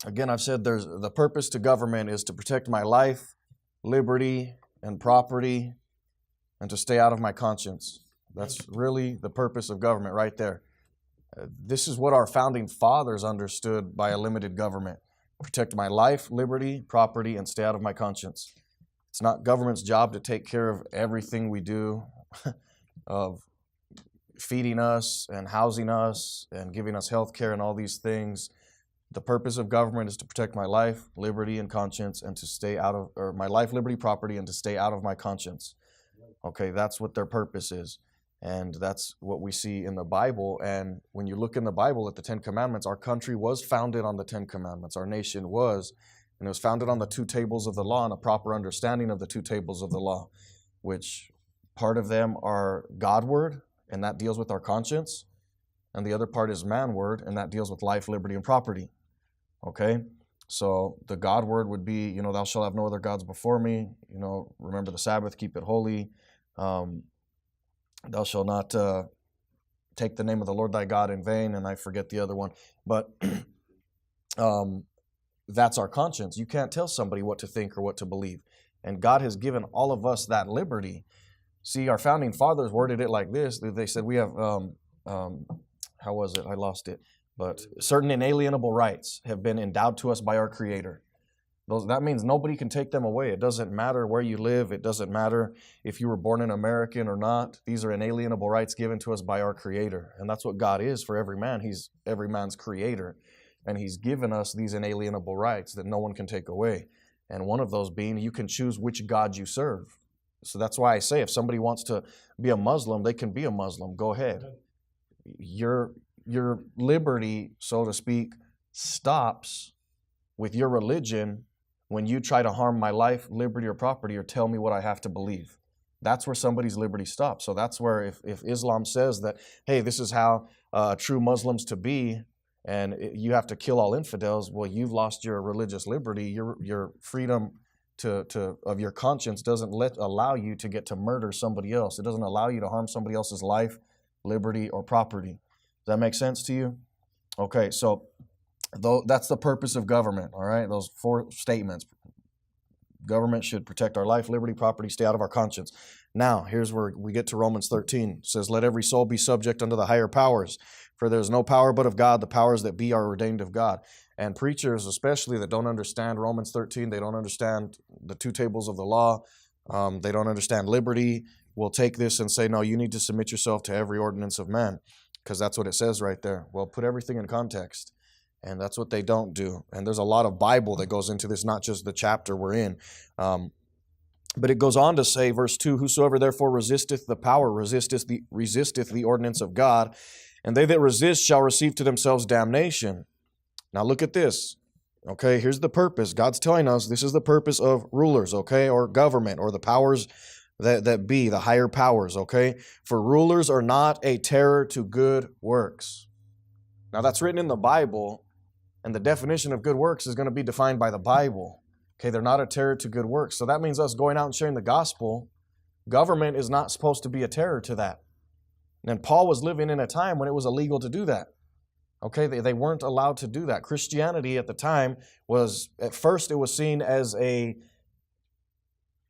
Again, I've said there's the purpose to government is to protect my life, liberty, and property, and to stay out of my conscience. That's really the purpose of government right there. This is what our founding fathers understood by a limited government. Protect my life, liberty, property, and stay out of my conscience. It's not government's job to take care of everything we do, of feeding us and housing us and giving us health care and all these things. The purpose of government is to protect my life, liberty, and conscience, and to stay out of, or my life, liberty, property, and to stay out of my conscience. Okay, that's what their purpose is. And that's what we see in the Bible. And when you look in the Bible at the Ten Commandments, our country was founded on the Ten Commandments. Our nation was. And it was founded on the two tables of the law and a proper understanding of the two tables of the law, which part of them are God-word, and that deals with our conscience. And the other part is man-word, and that deals with life, liberty, and property. Okay? So the God-word would be, thou shalt have no other gods before me. Remember the Sabbath, keep it holy. Thou shalt not take the name of the Lord thy God in vain, and I forget the other one. But that's our conscience. You can't tell somebody what to think or what to believe. And God has given all of us that liberty. See, our founding fathers worded it like this. They said we have, how was it? I lost it. But certain inalienable rights have been endowed to us by our Creator. That means nobody can take them away. It doesn't matter where you live. It doesn't matter if you were born an American or not. These are inalienable rights given to us by our Creator. And that's what God is for every man. He's every man's Creator. And He's given us these inalienable rights that no one can take away. And one of those being you can choose which God you serve. So that's why I say if somebody wants to be a Muslim, they can be a Muslim. Go ahead. Your liberty, so to speak, stops with your religion when you try to harm my life, liberty, or property, or tell me what I have to believe. That's where somebody's liberty stops. So that's where if Islam says that, hey, this is how true Muslims to be, and you have to kill all infidels, well, you've lost your religious liberty. Your freedom of your conscience doesn't allow you to get to murder somebody else. It doesn't allow you to harm somebody else's life, liberty, or property. Does that make sense to you? Okay, so that's the purpose of government, all right? Those 4 statements. Government should protect our life, liberty, property, stay out of our conscience. Now, here's where we get to Romans 13. It says, let every soul be subject unto the higher powers, for there is no power but of God. The powers that be are ordained of God. And preachers, especially that don't understand Romans 13, they don't understand the two tables of the law, they don't understand liberty, will take this and say, no, you need to submit yourself to every ordinance of man, because that's what it says right there. Well, put everything in context. And that's what they don't do. And there's a lot of Bible that goes into this, not just the chapter we're in. But it goes on to say, verse 2, whosoever therefore resisteth the power, resisteth the ordinance of God, and they that resist shall receive to themselves damnation. Now look at this. Okay, here's the purpose. God's telling us this is the purpose of rulers, okay, or government, or the powers that be, the higher powers, okay? For rulers are not a terror to good works. Now that's written in the Bible, and the definition of good works is going to be defined by the Bible. Okay, they're not a terror to good works. So that means us going out and sharing the gospel, government is not supposed to be a terror to that. And Paul was living in a time when it was illegal to do that. Okay, they weren't allowed to do that. Christianity at the time was, at first it was seen as an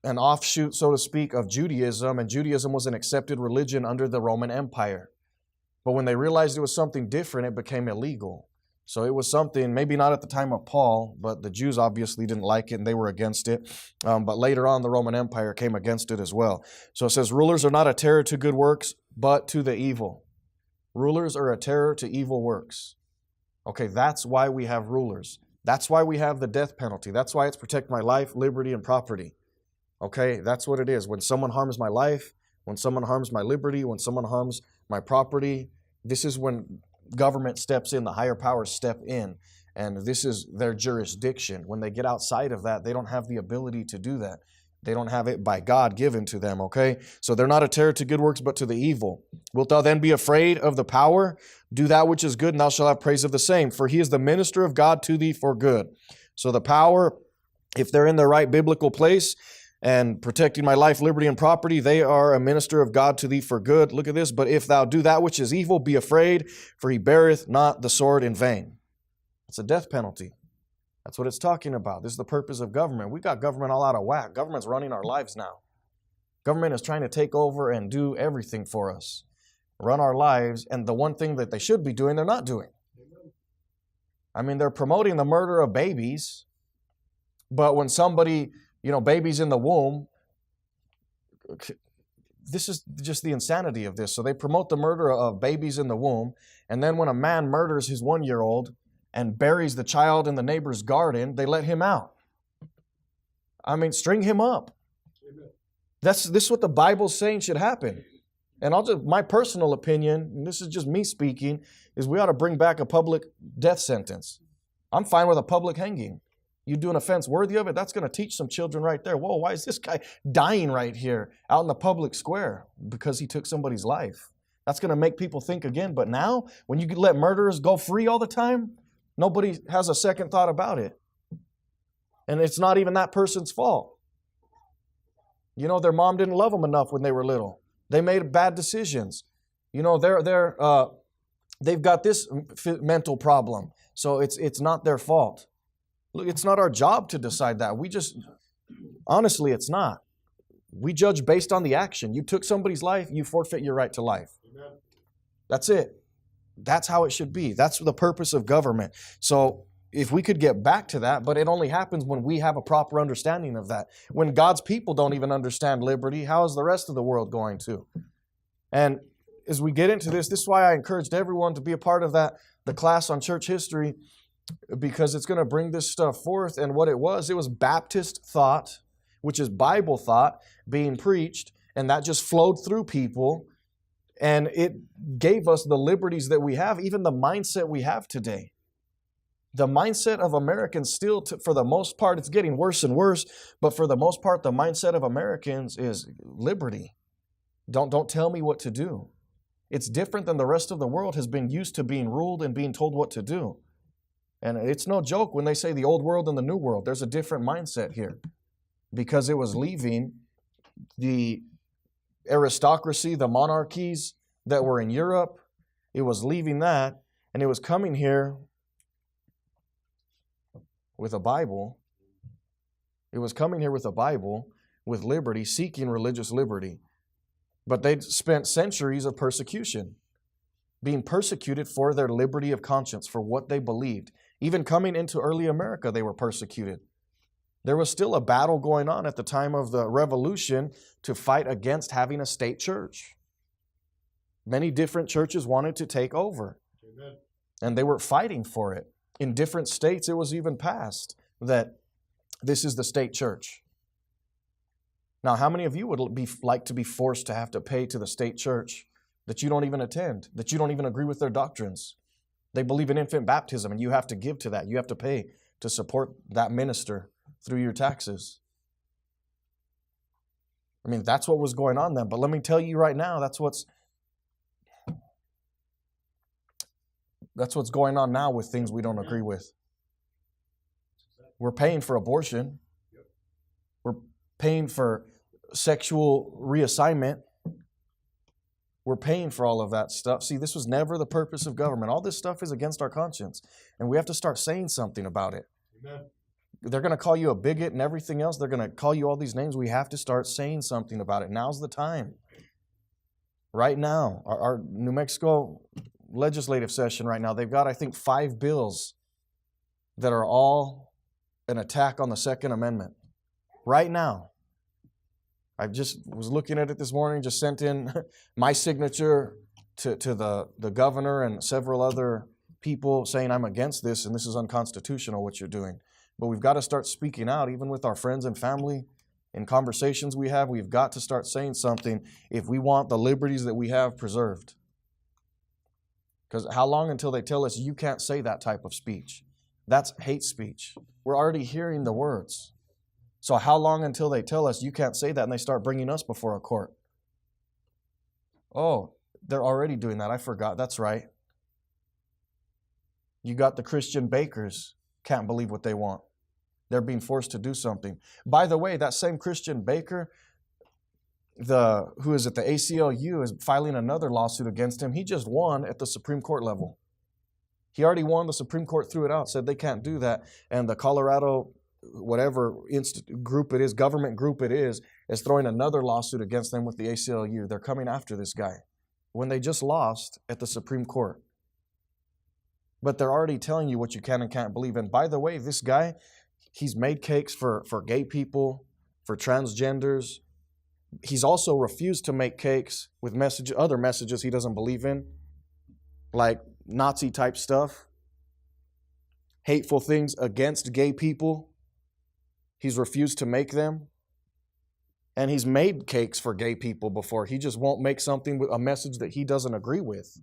offshoot, so to speak, of Judaism, and Judaism was an accepted religion under the Roman Empire. But when they realized it was something different, it became illegal. So it was something, maybe not at the time of Paul, but the Jews obviously didn't like it and they were against it. But later on, the Roman Empire came against it as well. So it says, rulers are not a terror to good works, but to the evil. Rulers are a terror to evil works. Okay, that's why we have rulers. That's why we have the death penalty. That's why it's protect my life, liberty, and property. Okay, that's what it is. When someone harms my life, when someone harms my liberty, when someone harms my property, this is when government steps in, the higher powers step in, and this is their jurisdiction. When they get outside of that, they don't have the ability to do that. They don't have it by God given to them, okay? So they're not a terror to good works, but to the evil. Wilt thou then be afraid of the power? Do that which is good, and thou shalt have praise of the same, for he is the minister of God to thee for good. So the power, if they're in the right biblical place, and protecting my life, liberty, and property, they are a minister of God to thee for good. Look at this. But if thou do that which is evil, be afraid, for he beareth not the sword in vain. It's a death penalty. That's what it's talking about. This is the purpose of government. We got government all out of whack. Government's running our lives now. Government is trying to take over and do everything for us, run our lives, and the one thing that they should be doing, they're not doing. I mean, they're promoting the murder of babies, but when somebody, baby's in the womb, this is just the insanity of this. So they promote the murder of babies in the womb, and then when a man murders his 1-year-old and buries the child in the neighbor's garden, they let him out. I mean, string him up. This is what the Bible's saying should happen. And my personal opinion, and this is just me speaking, is we ought to bring back a public death sentence. I'm fine with a public hanging. You do an offense worthy of it, that's going to teach some children right there. Whoa, why is this guy dying right here out in the public square? Because he took somebody's life. That's going to make people think again. But now, when you let murderers go free all the time, nobody has a second thought about it. And it's not even that person's fault. Their mom didn't love them enough when they were little. They made bad decisions. They've got this mental problem. So it's not their fault. Look, it's not our job to decide that. Honestly, it's not. We judge based on the action. You took somebody's life, you forfeit your right to life. Amen. That's it. That's how it should be. That's the purpose of government. So if we could get back to that, but it only happens when we have a proper understanding of that. When God's people don't even understand liberty, how is the rest of the world going to? And as we get into this is why I encouraged everyone to be a part of the class on church history, because it's going to bring this stuff forth. And what it was Baptist thought, which is Bible thought, being preached, and that just flowed through people, and it gave us the liberties that we have, even the mindset we have today. The mindset of Americans still, for the most part, it's getting worse and worse, but for the most part, the mindset of Americans is liberty. Don't tell me what to do. It's different than the rest of the world has been used to being ruled and being told what to do. And it's no joke when they say the old world and the new world. There's a different mindset here because it was leaving the aristocracy, the monarchies that were in Europe. It was leaving that, and it was coming here with a Bible. It was coming here with a Bible, with liberty, seeking religious liberty. But they'd spent centuries of persecution, being persecuted for their liberty of conscience, for what they believed. Even coming into early America, they were persecuted. There was still a battle going on at the time of the Revolution to fight against having a state church. Many different churches wanted to take over. Amen. And they were fighting for it. In different states, it was even passed that this is the state church. Now, how many of you would like to be forced to have to pay to the state church that you don't even attend, that you don't even agree with their doctrines? They believe in infant baptism, and you have to give to that. You have to pay to support that minister through your taxes. I mean, that's what was going on then. But let me tell you right now, that's what's going on now with things we don't agree with. We're paying for abortion. We're paying for sexual reassignment. We're paying for all of that stuff. See, this was never the purpose of government. All this stuff is against our conscience, and we have to start saying something about it. Amen. They're going to call you a bigot and everything else. They're going to call you all these names. We have to start saying something about it. Now's the time. Right now, our New Mexico legislative session right now, they've got, I think, 5 bills that are all an attack on the Second Amendment. Right now. I just was looking at it this morning, just sent in my signature to the governor and several other people saying I'm against this and this is unconstitutional what you're doing. But we've got to start speaking out, even with our friends and family. In conversations we have, we've got to start saying something if we want the liberties that we have preserved. Because how long until they tell us you can't say that type of speech? That's hate speech. We're already hearing the words. So how long until they tell us you can't say that and they start bringing us before a court? Oh, they're already doing that. I forgot. That's right. You got the Christian bakers can't believe what they want. They're being forced to do something. By the way, that same Christian baker, the ACLU is filing another lawsuit against him. He just won at the Supreme Court level. He already won. The Supreme Court threw it out, said they can't do that. And the Colorado, whatever group it is, government group it is throwing another lawsuit against them with the ACLU. They're coming after this guy when they just lost at the Supreme Court. But they're already telling you what you can and can't believe. And by the way, this guy, he's made cakes for gay people, for transgenders. He's also refused to make cakes with other messages he doesn't believe in, like Nazi type stuff, hateful things against gay people. He's refused to make them. And he's made cakes for gay people before. He just won't make something with a message that he doesn't agree with.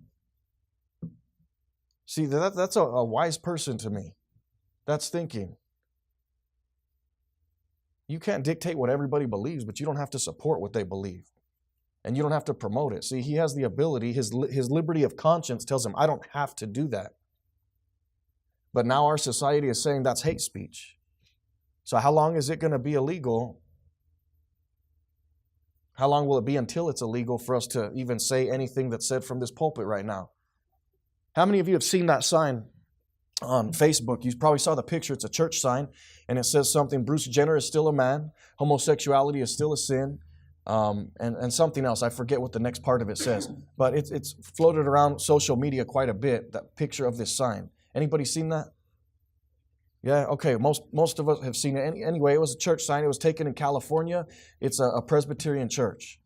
See, that's a wise person to me. That's thinking. You can't dictate what everybody believes, but you don't have to support what they believe. And you don't have to promote it. See, he has the ability, his liberty of conscience tells him, I don't have to do that. But now our society is saying that's hate speech. So how long is it going to be illegal? How long will it be until it's illegal for us to even say anything that's said from this pulpit right now? How many of you have seen that sign on Facebook? You probably saw the picture. It's a church sign, and it says something, Bruce Jenner is still a man, homosexuality is still a sin, and something else. I forget what the next part of it says. But it's floated around social media quite a bit, that picture of this sign. Anybody seen that? Yeah, okay, most of us have seen it. Anyway, it was a church sign. It was taken in California. It's a Presbyterian church.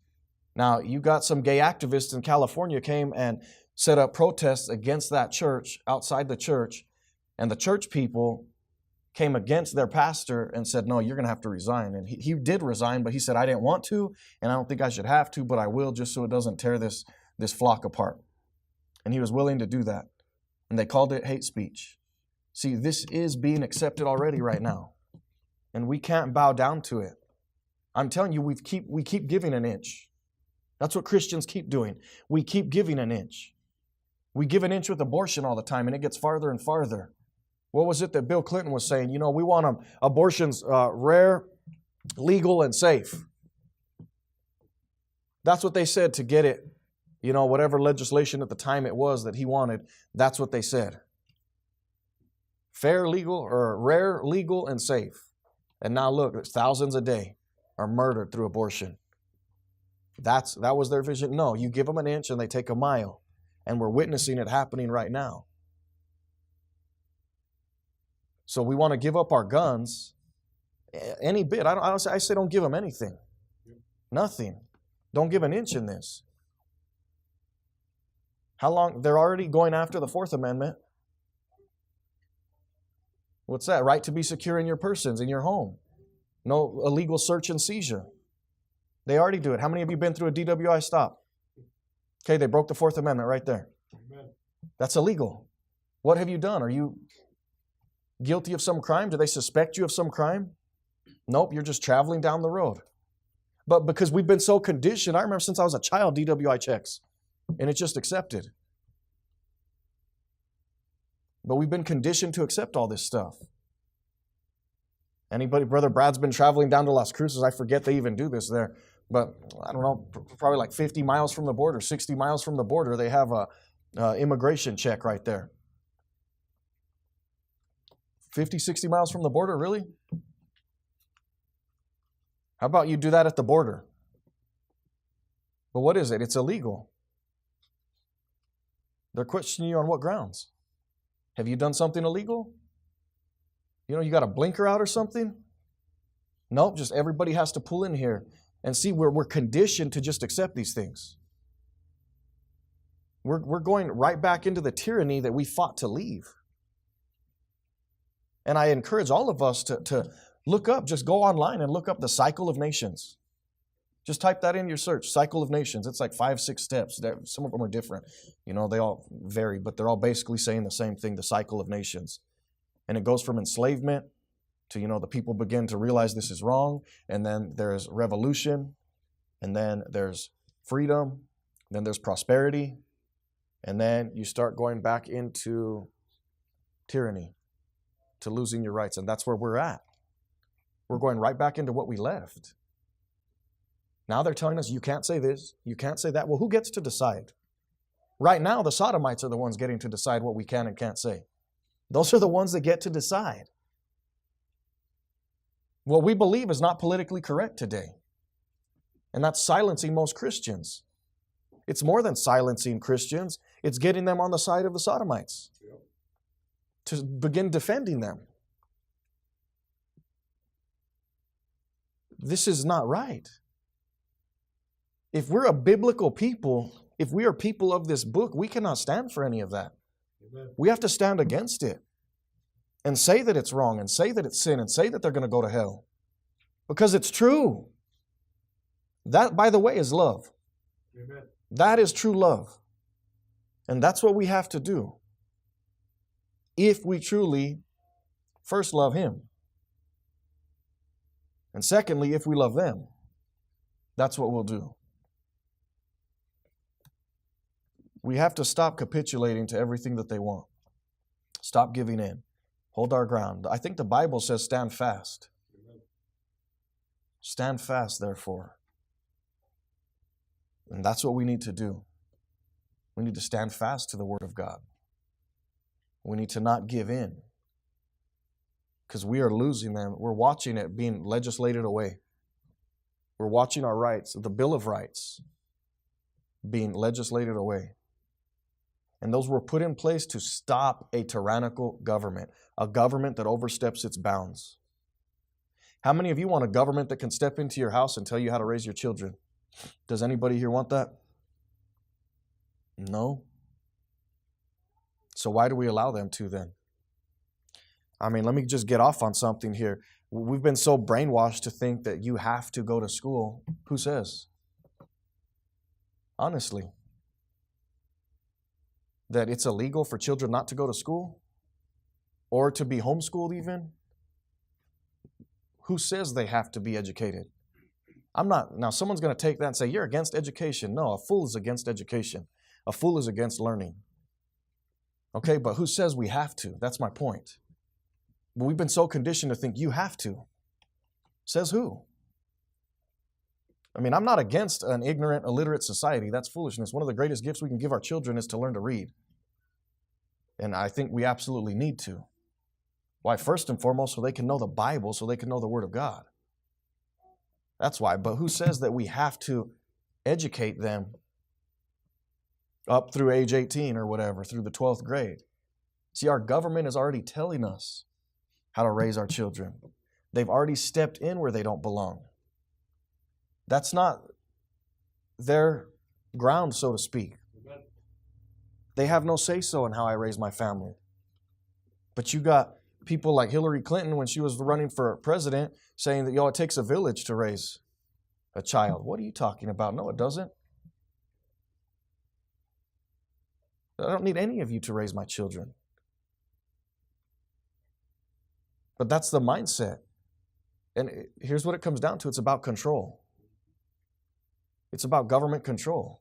Now, you got some gay activists in California came and set up protests against that church, outside the church, and the church people came against their pastor and said, no, you're going to have to resign. And he did resign, but he said, I didn't want to, and I don't think I should have to, but I will just so it doesn't tear this flock apart. And he was willing to do that. And they called it hate speech. See, this is being accepted already right now. And we can't bow down to it. I'm telling you, we keep giving an inch. That's what Christians keep doing. We keep giving an inch. We give an inch with abortion all the time, and it gets farther and farther. What was it that Bill Clinton was saying? You know, we want abortions rare, legal, and safe. That's what they said to get it. You know, whatever legislation at the time it was that he wanted, that's what they said. Fair, legal, or rare, legal, and safe. And now look, thousands a day are murdered through abortion. That was their vision. No, you give them an inch and they take a mile. And we're witnessing it happening right now. So we want to give up our guns any bit. I say don't give them anything. Nothing. Don't give an inch in this. How long? They're already going after the Fourth Amendment. What's that? Right to be secure in your persons, in your home. No illegal search and seizure. They already do it. How many of you been through a DWI stop? Okay, they broke the Fourth Amendment right there. Amen. That's illegal. What have you done? Are you guilty of some crime? Do they suspect you of some crime? Nope, you're just traveling down the road. But because we've been so conditioned, I remember since I was a child, DWI checks. And it's just accepted. But we've been conditioned to accept all this stuff. Anybody, Brother Brad's been traveling down to Las Cruces. I forget they even do this there. But I don't know, probably like 50 miles from the border, 60 miles from the border, they have a immigration check right there. 50, 60 miles from the border, really? How about you do that at the border? But what is it? It's illegal. They're questioning you on what grounds? Have you done something illegal? You know, you got a blinker out or something? Nope, just everybody has to pull in here. And see, we're conditioned to just accept these things. We're going right back into the tyranny that we fought to leave. And I encourage all of us to look up, just go online and look up the Cycle of Nations. Just type that in your search, Cycle of Nations. It's like 5-6 steps. Some of them are different. You know, they all vary, but they're all basically saying the same thing, the Cycle of Nations. And it goes from enslavement to, you know, the people begin to realize this is wrong. And then there's revolution. And then there's freedom. Then there's prosperity. And then you start going back into tyranny, to losing your rights. And that's where we're at. We're going right back into what we left. Now they're telling us, you can't say this, you can't say that. Well, who gets to decide? Right now, the sodomites are the ones getting to decide what we can and can't say. Those are the ones that get to decide. What we believe is not politically correct today. And that's silencing most Christians. It's more than silencing Christians. It's getting them on the side of the sodomites. To begin defending them. This is not right. If we're a biblical people, if we are people of this book, we cannot stand for any of that. Amen. We have to stand against it and say that it's wrong and say that it's sin and say that they're going to go to hell. Because it's true. That, by the way, is love. Amen. That is true love. And that's what we have to do. If we truly first love Him. And secondly, if we love them, that's what we'll do. We have to stop capitulating to everything that they want. Stop giving in. Hold our ground. I think the Bible says stand fast. Stand fast, therefore. And that's what we need to do. We need to stand fast to the Word of God. We need to not give in. Because we are losing them. We're watching it being legislated away. We're watching our rights, the Bill of Rights, being legislated away. And those were put in place to stop a tyrannical government, a government that oversteps its bounds. How many of you want a government that can step into your house and tell you how to raise your children? Does anybody here want that? No. So why do we allow them to then? I mean, let me just get off on something here. We've been so brainwashed to think that you have to go to school. Who says? Honestly. That it's illegal for children not to go to school? Or to be homeschooled even? Who says they have to be educated? I'm not. Now, someone's going to take that and say, you're against education. No, a fool is against education. A fool is against learning. Okay, but who says we have to? That's my point. But we've been so conditioned to think you have to. Says who? I mean, I'm not against an ignorant, illiterate society. That's foolishness. One of the greatest gifts we can give our children is to learn to read. And I think we absolutely need to. Why? First and foremost, so they can know the Bible, so they can know the Word of God. That's why. But who says that we have to educate them up through age 18 or whatever, through the 12th grade? See, our government is already telling us how to raise our children. They've already stepped in where they don't belong. That's not their ground, so to speak. They have no say-so in how I raise my family. But you got people like Hillary Clinton when she was running for president saying that, it takes a village to raise a child. What are you talking about? No, it doesn't. I don't need any of you to raise my children. But that's the mindset. And here's what it comes down to. It's about control. It's about government control.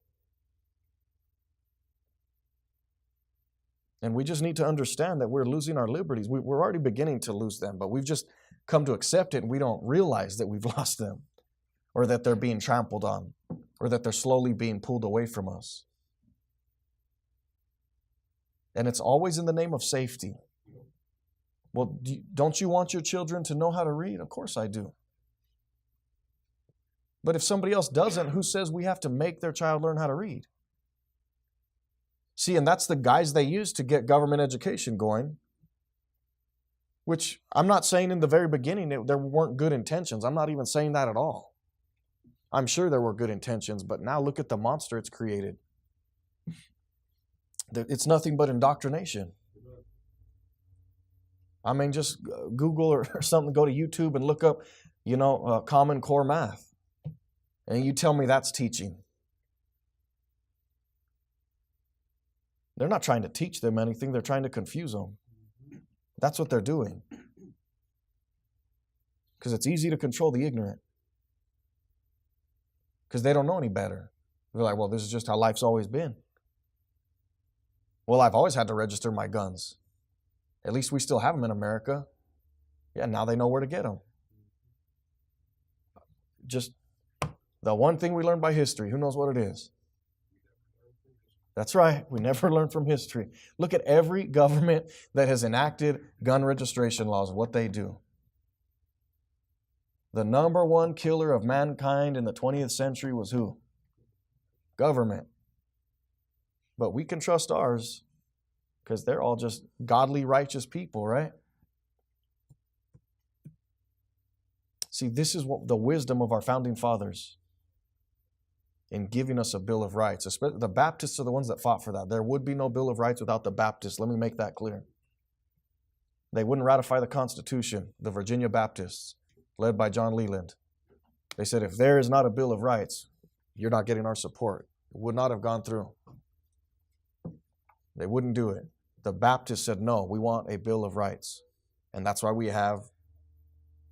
And we just need to understand that we're losing our liberties. We're already beginning to lose them, but we've just come to accept it and we don't realize that we've lost them or that they're being trampled on or that they're slowly being pulled away from us. And it's always in the name of safety. Well, don't you want your children to know how to read? Of course I do. But if somebody else doesn't, who says we have to make their child learn how to read? See, and that's the guise they use to get government education going, which I'm not saying in the very beginning there weren't good intentions. I'm not even saying that at all. I'm sure there were good intentions, but now look at the monster it's created. It's nothing but indoctrination. I mean, just Google or something, go to YouTube and look up, Common Core math. And you tell me that's teaching. They're not trying to teach them anything. They're trying to confuse them. That's what they're doing. Because it's easy to control the ignorant. Because they don't know any better. They're like, well, this is just how life's always been. Well, I've always had to register my guns. At least we still have them in America. Yeah, now they know where to get them. Just the one thing we learned by history, who knows what it is? That's right. We never learn from history. Look at every government that has enacted gun registration laws, what they do. The number one killer of mankind in the 20th century was who? Government. But we can trust ours because they're all just godly, righteous people, right? See, this is what the wisdom of our founding fathers in giving us a Bill of Rights. Especially the Baptists are the ones that fought for that. There would be no Bill of Rights without the Baptists. Let me make that clear. They wouldn't ratify the Constitution, the Virginia Baptists, led by John Leland. They said, if there is not a Bill of Rights, you're not getting our support. It would not have gone through. They wouldn't do it. The Baptists said, no, we want a Bill of Rights. And that's why we have,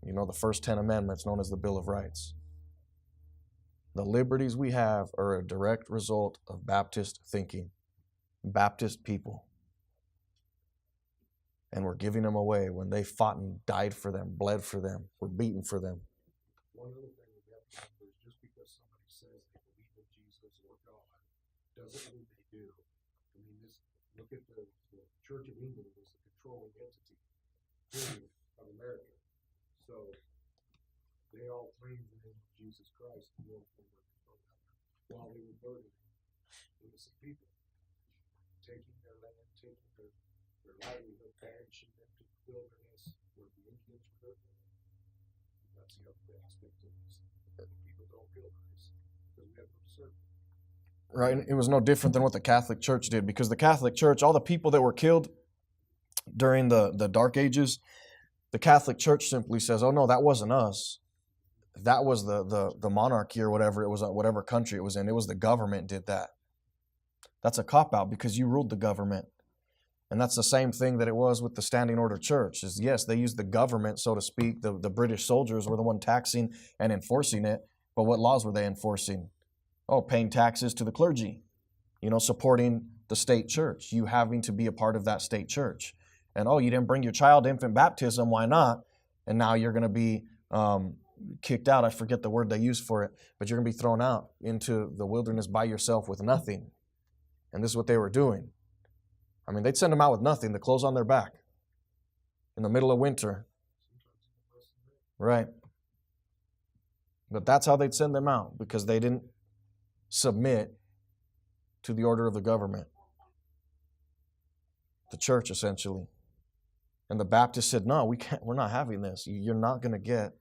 the first 10 amendments known as the Bill of Rights. The liberties we have are a direct result of Baptist thinking, Baptist people. And we're giving them away when they fought and died for them, bled for them, were beaten for them. One other thing we have to remember is just because somebody says they believe in Jesus or God doesn't mean they do. I mean, look at the Church of England was the controlling entity of America. So they all claimed the name of Jesus Christ while they were burdening innocent people, taking their land, taking their livelihood, banishing them to the wilderness where the Indians were living. That's the other aspect of this. People don't realize because we have no discernment. Right, it was no different than what the Catholic Church did, because the Catholic Church, all the people that were killed during the Dark Ages, the Catholic Church simply says, oh no, that wasn't us. That was the monarchy or whatever it was, whatever country it was in. It was the government did that. That's a cop-out because you ruled the government. And that's the same thing that it was with the Standing Order Church. Is yes, they used the government, so to speak. The British soldiers were the one taxing and enforcing it. But what laws were they enforcing? Oh, paying taxes to the clergy. Supporting the state church. You having to be a part of that state church. And oh, you didn't bring your child to infant baptism. Why not? And now you're going to be kicked out. I forget the word they use for it. But you're going to be thrown out into the wilderness by yourself with nothing. And this is what they were doing. I mean, they'd send them out with nothing, the clothes on their back, in the middle of winter. Right. But that's how they'd send them out, because they didn't submit to the order of the government. The church, essentially. And the Baptists said, no, we're not having this. You're not going to get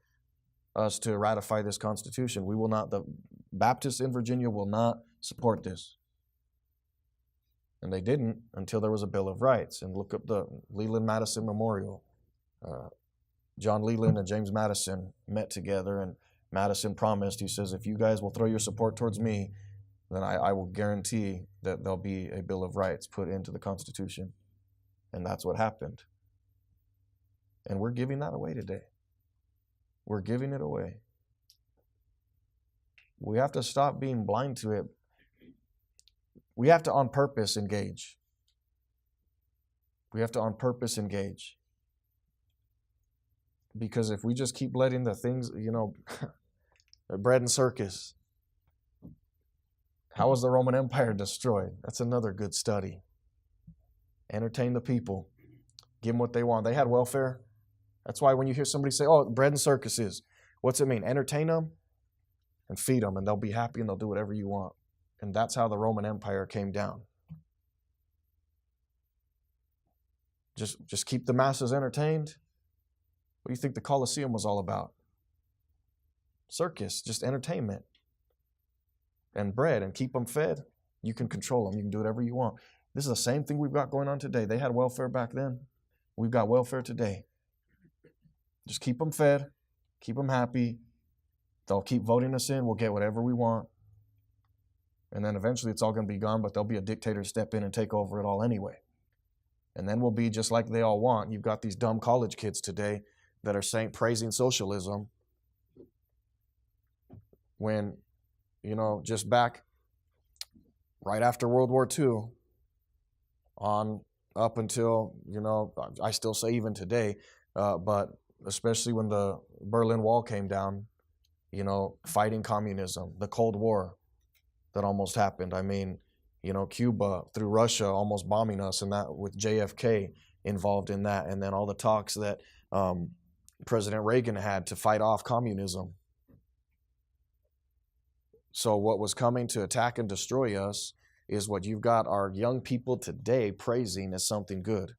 us to ratify this Constitution. We will not, the Baptists in Virginia will not support this. And they didn't until there was a Bill of Rights. And look up the Leland-Madison Memorial. John Leland and James Madison met together, and Madison promised, he says, if you guys will throw your support towards me, then I will guarantee that there'll be a Bill of Rights put into the Constitution. And that's what happened. And we're giving that away today. We're giving it away. We have to stop being blind to it. We have to on purpose engage. We have to on purpose engage. Because if we just keep letting the things, bread and circus. How was the Roman Empire destroyed? That's another good study. Entertain the people. Give them what they want. They had welfare. That's why when you hear somebody say, oh, bread and circuses, what's it mean? Entertain them and feed them, and they'll be happy and they'll do whatever you want. And that's how the Roman Empire came down. Just keep the masses entertained. What do you think the Colosseum was all about? Circus, just entertainment. And bread, and keep them fed. You can control them. You can do whatever you want. This is the same thing we've got going on today. They had welfare back then. We've got welfare today. Just keep them fed. Keep them happy. They'll keep voting us in. We'll get whatever we want. And then eventually it's all going to be gone, but there'll be a dictator step in and take over it all anyway. And then we'll be just like they all want. You've got these dumb college kids today that are praising socialism when, just back right after World War II on up until, I still say even today, but especially when the Berlin Wall came down, fighting communism, the Cold War that almost happened. I mean, Cuba through Russia almost bombing us, and that with JFK involved in that, and then all the talks that President Reagan had to fight off communism. So what was coming to attack and destroy us is what you've got our young people today praising as something good.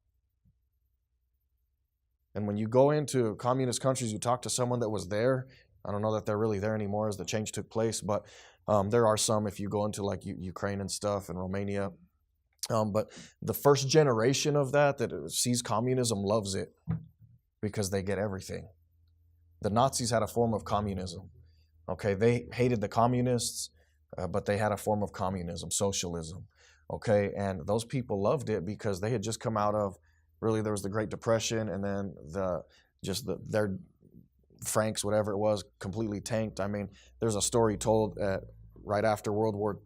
And when you go into communist countries, you talk to someone that was there. I don't know that they're really there anymore as the change took place, but there are some if you go into like Ukraine and stuff and Romania. But the first generation of that sees communism loves it because they get everything. The Nazis had a form of communism. Okay, they hated the communists, but they had a form of communism, socialism. Okay, and those people loved it because they had just come out of, really, there was the Great Depression, and then their francs, whatever it was, completely tanked. I mean, there's a story told right after World War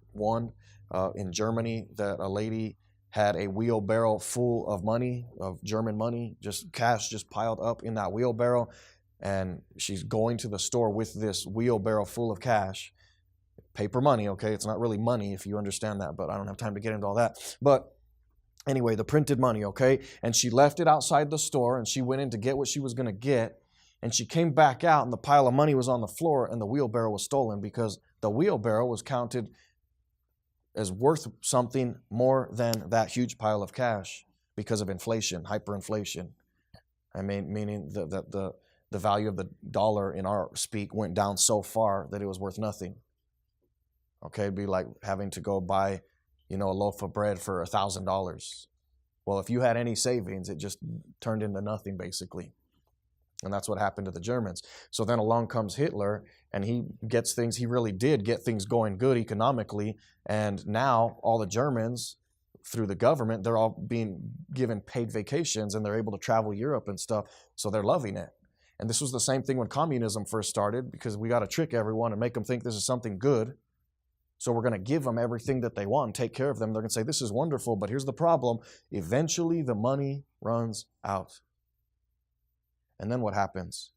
I in Germany that a lady had a wheelbarrow full of money, of German money, just cash just piled up in that wheelbarrow. And she's going to the store with this wheelbarrow full of cash. Paper money, okay? It's not really money if you understand that, but I don't have time to get into all that. But anyway, the printed money, okay? And she left it outside the store, and she went in to get what she was going to get. And she came back out, and the pile of money was on the floor, and the wheelbarrow was stolen because the wheelbarrow was counted as worth something more than that huge pile of cash because of inflation, hyperinflation. I mean, meaning the value of the dollar in our speak went down so far that it was worth nothing. Okay, it'd be like having to go buy, a loaf of bread for $1,000. Well, if you had any savings, it just turned into nothing basically. And that's what happened to the Germans. So then along comes Hitler, and he gets things, he really did get things going good economically. And now all the Germans, through the government, they're all being given paid vacations, and they're able to travel Europe and stuff. So they're loving it. And this was the same thing when communism first started, because we got to trick everyone and make them think this is something good. So we're going to give them everything that they want and take care of them. They're going to say, this is wonderful, but here's the problem. Eventually the money runs out. And then what happens?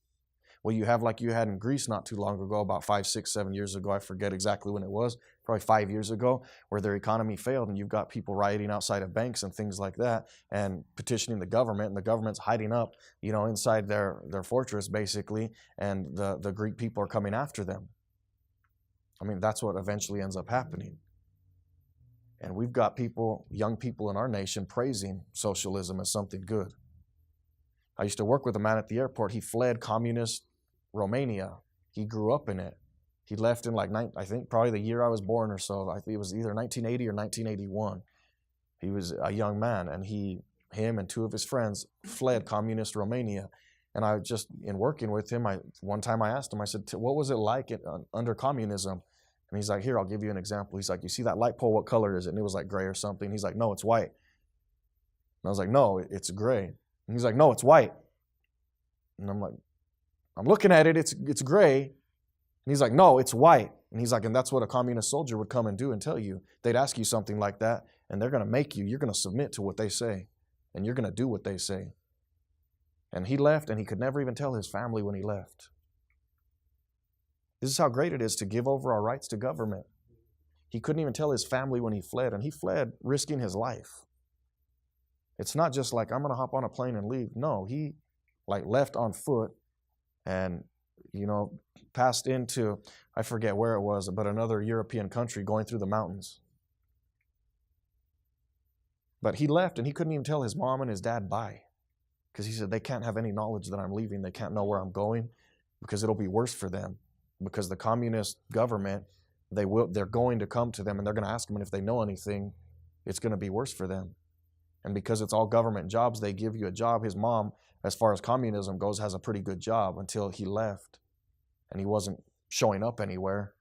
Well, you have like you had in Greece not too long ago, about 5, 6, 7 years ago. I forget exactly when it was, probably 5 years ago, where their economy failed, and you've got people rioting outside of banks and things like that and petitioning the government, and the government's hiding up, inside their fortress basically, and the Greek people are coming after them. I mean, that's what eventually ends up happening. And we've got people, young people in our nation, praising socialism as something good. I used to work with a man at the airport. He fled communist Romania. He grew up in it. He left in I think probably the year I was born or so. I think it was either 1980 or 1981. He was a young man, and him and 2 of his friends fled communist Romania. And I just, in working with him, one time I asked him, I said, what was it like under communism? And he's like, here, I'll give you an example. He's like, you see that light pole, what color is it? And it was like gray or something. He's like, no, it's white. And I was like, no, it's gray. And he's like, no, it's white. And I'm like, I'm looking at it, it's gray. And he's like, no, it's white. And he's like, and that's what a communist soldier would come and do and tell you. They'd ask you something like that, and they're going to make you're going to submit to what they say, and you're going to do what they say. And he left, and he could never even tell his family when he left. This is how great it is to give over our rights to government. He couldn't even tell his family when he fled, and he fled risking his life. It's not just like, I'm going to hop on a plane and leave. No, he left on foot and, passed into, I forget where it was, but another European country, going through the mountains. But he left, and he couldn't even tell his mom and his dad bye, because he said they can't have any knowledge that I'm leaving. They can't know where I'm going, because it'll be worse for them, because the communist government, they're going to come to them, and they're going to ask them, and if they know anything, it's going to be worse for them. And because it's all government jobs, they give you a job. His mom, as far as communism goes, has a pretty good job until he left, and he wasn't showing up anywhere.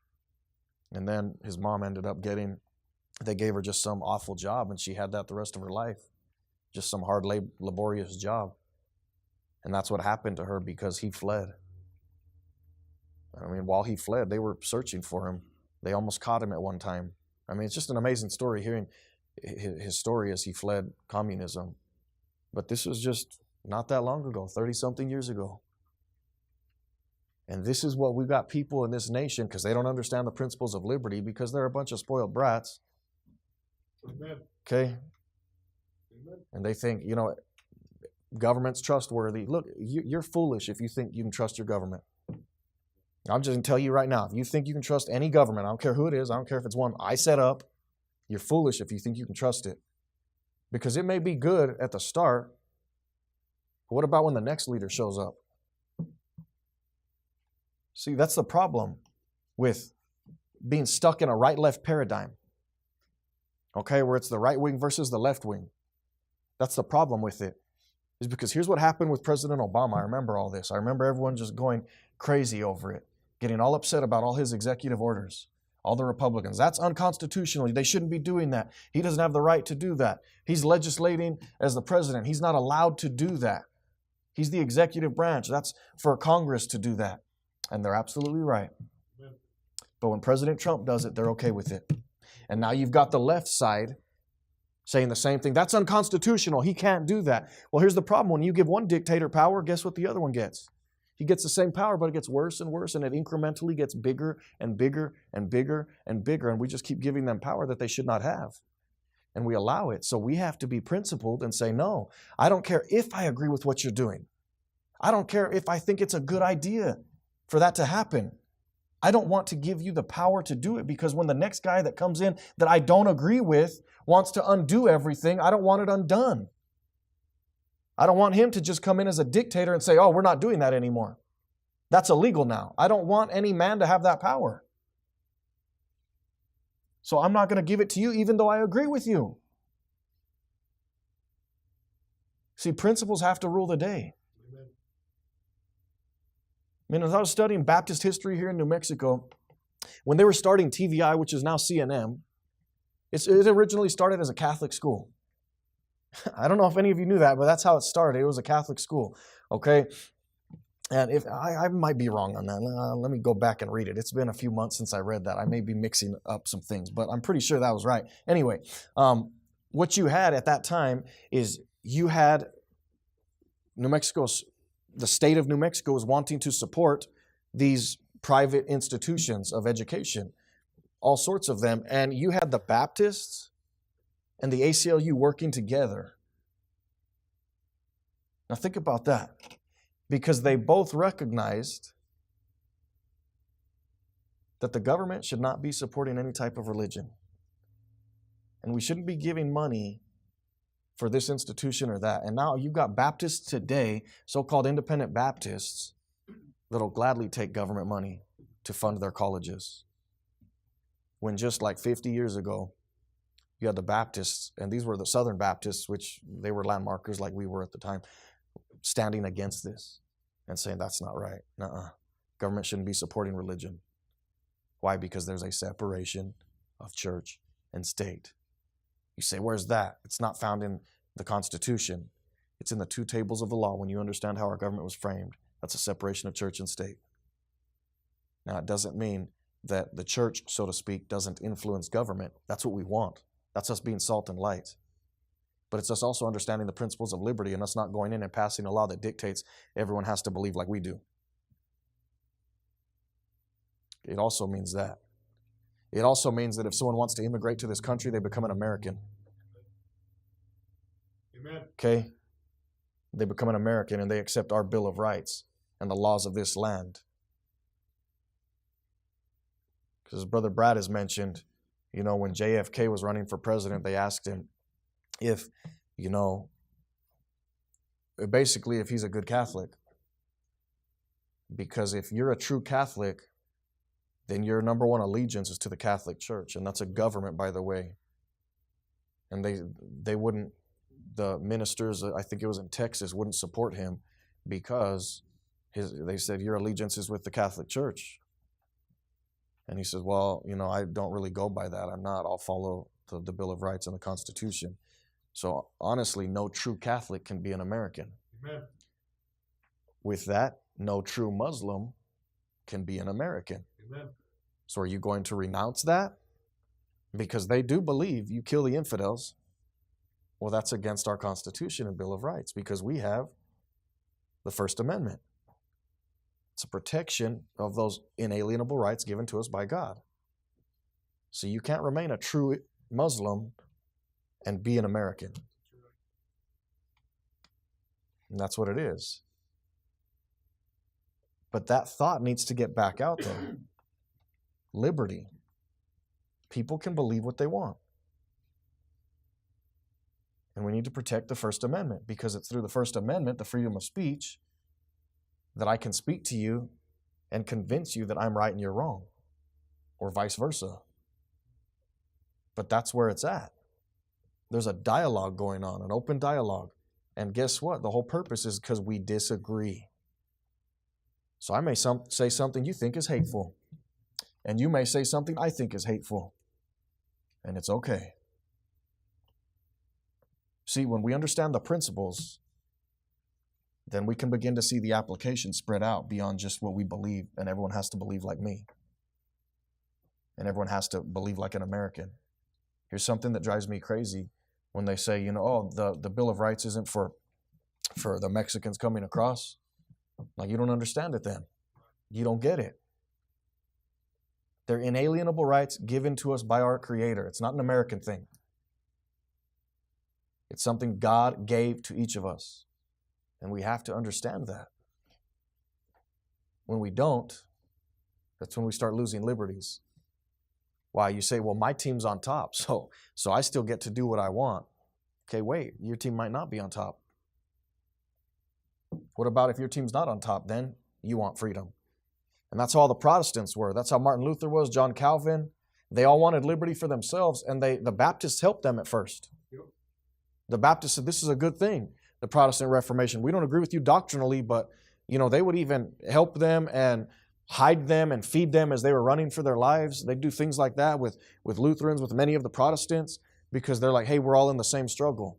And then his mom ended up they gave her just some awful job, and she had that the rest of her life, just some hard, laborious job. And that's what happened to her because he fled. I mean, while he fled, they were searching for him. They almost caught him at one time. I mean, it's just an amazing story hearing his story as he fled communism. But this was just not that long ago, 30-something years ago. And this is what we've got people in this nation, because they don't understand the principles of liberty, because they're a bunch of spoiled brats. Amen. Okay? Amen. And they think, government's trustworthy. Look, you're foolish if you think you can trust your government. I'm just going to tell you right now, if you think you can trust any government, I don't care who it is, I don't care if it's one I set up, you're foolish if you think you can trust it. Because it may be good at the start, but what about when the next leader shows up? See, that's the problem with being stuck in a right-left paradigm. Okay, where it's the right wing versus the left wing. That's the problem with it. Is because here's what happened with President Obama. I remember all this. I remember everyone just going crazy over it, getting all upset about all his executive orders. All the Republicans. That's unconstitutional. They shouldn't be doing that. He doesn't have the right to do that. He's legislating as the president. He's not allowed to do that. He's the executive branch. That's for Congress to do that. And they're absolutely right. But when President Trump does it, they're okay with it. And now you've got the left side saying the same thing. That's unconstitutional. He can't do that. Well, here's the problem. When you give one dictator power, guess what the other one gets? He gets the same power, but it gets worse and worse, and it incrementally gets bigger and bigger and bigger and bigger, and we just keep giving them power that they should not have. And we allow it. So we have to be principled and say, no, I don't care if I agree with what you're doing. I don't care if I think it's a good idea for that to happen. I don't want to give you the power to do it, because when the next guy that comes in that I don't agree with wants to undo everything, I don't want it undone. I don't want him to just come in as a dictator and say, oh, we're not doing that anymore. That's illegal now. I don't want any man to have that power. So I'm not going to give it to you even though I agree with you. See, principles have to rule the day. I mean, as I was studying Baptist history here in New Mexico, when they were starting TVI, which is now CNN, it originally started as a Catholic school. I don't know if any of you knew that, but that's how it started. It was a Catholic school, okay? And if I might be wrong on that. Let me go back and read it. It's been a few months since I read that. I may be mixing up some things, but I'm pretty sure that was right. Anyway, what you had at that time is you had New Mexico's, the state of New Mexico was wanting to support these private institutions of education, all sorts of them. And you had the Baptists and the ACLU working together. Now think about that. Because they both recognized that the government should not be supporting any type of religion. And we shouldn't be giving money for this institution or that. And now you've got Baptists today, so-called independent Baptists, that'll gladly take government money to fund their colleges. When just like 50 years ago, you had the Baptists, and these were the Southern Baptists, which they were landmarkers like we were at the time, standing against this and saying that's not right. Government shouldn't be supporting religion. Why? Because there's a separation of church and state. You say, where's that? It's not found in the Constitution. It's in the two tables of the law. When you understand how our government was framed, that's a separation of church and state. Now, it doesn't mean that the church, so to speak, doesn't influence government. That's what we want. That's us being salt and light. But it's us also understanding the principles of liberty and us not going in and passing a law that dictates everyone has to believe like we do. It also means that. It also means that if someone wants to immigrate to this country, they become an American. Amen. Okay? They become an American and they accept our Bill of Rights and the laws of this land. Because as Brother Brad has mentioned, when JFK was running for president, they asked him if, basically if he's a good Catholic. Because if you're a true Catholic, then your number one allegiance is to the Catholic Church. And that's a government, by the way. And they wouldn't, the ministers, I think it was in Texas, wouldn't support him because they said, your allegiance is with the Catholic Church. And he says, well, I don't really go by that. I'll follow the Bill of Rights and the Constitution. So honestly, no true Catholic can be an American. Amen. With that, no true Muslim can be an American. Amen. So are you going to renounce that? Because they do believe you kill the infidels. Well, that's against our Constitution and Bill of Rights because we have the First Amendment. It's a protection of those inalienable rights given to us by God. So you can't remain a true Muslim and be an American. And that's what it is. But that thought needs to get back out there. Liberty. People can believe what they want. And we need to protect the First Amendment, because it's through the First Amendment, the freedom of speech, that I can speak to you and convince you that I'm right and you're wrong, or vice versa. But that's where it's at. There's a dialogue going on, an open dialogue. And guess what? The whole purpose is because we disagree. So I may say something you think is hateful, and you may say something I think is hateful, and it's okay. See, when we understand the principles, then we can begin to see the application spread out beyond just what we believe, and everyone has to believe like me. And everyone has to believe like an American. Here's something that drives me crazy when they say, the Bill of Rights isn't for the Mexicans coming across. Like, you don't understand it then. You don't get it. They're inalienable rights given to us by our Creator. It's not an American thing. It's something God gave to each of us. And we have to understand that. When we don't, that's when we start losing liberties. Why? You say, well, my team's on top, so I still get to do what I want. Okay, wait, your team might not be on top. What about if your team's not on top? Then you want freedom. And that's how all the Protestants were. That's how Martin Luther was, John Calvin. They all wanted liberty for themselves, and the Baptists helped them at first. The Baptists said, this is a good thing, the Protestant Reformation. We don't agree with you doctrinally, but they would even help them and hide them and feed them as they were running for their lives. They'd do things like that with Lutherans, with many of the Protestants, because they're like, hey, we're all in the same struggle.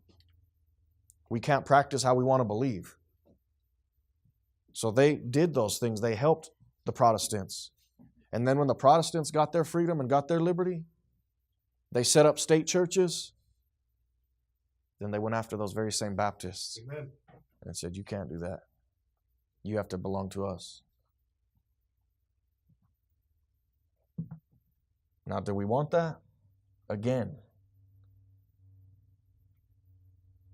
We can't practice how we want to believe. So they did those things. They helped the Protestants. And then when the Protestants got their freedom and got their liberty, they set up state churches. Then they went after those very same Baptists. Amen. And said, you can't do that. You have to belong to us. Now, do we want that? Again,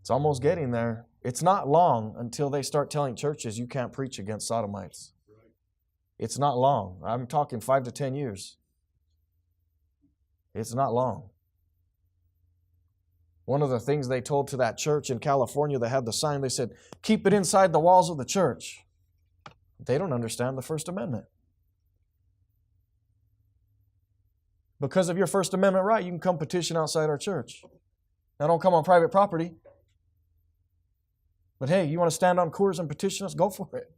it's almost getting there. It's not long until they start telling churches you can't preach against sodomites. Right. It's not long. I'm talking 5 to 10 years. It's not long. One of the things they told to that church in California that had the sign, they said, keep it inside the walls of the church. They don't understand the First Amendment. Because of your First Amendment right, you can come petition outside our church. Now, don't come on private property. But hey, you want to stand on Coors and petition us? Go for it.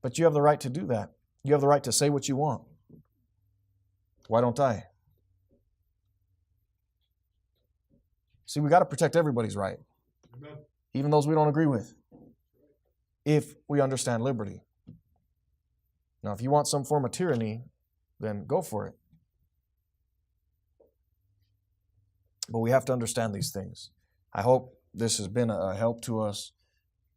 But you have the right to do that. You have the right to say what you want. Why don't I? See, we got to protect everybody's right. Amen. Even those we don't agree with. If we understand liberty. Now, if you want some form of tyranny, then go for it. But we have to understand these things. I hope this has been a help to us,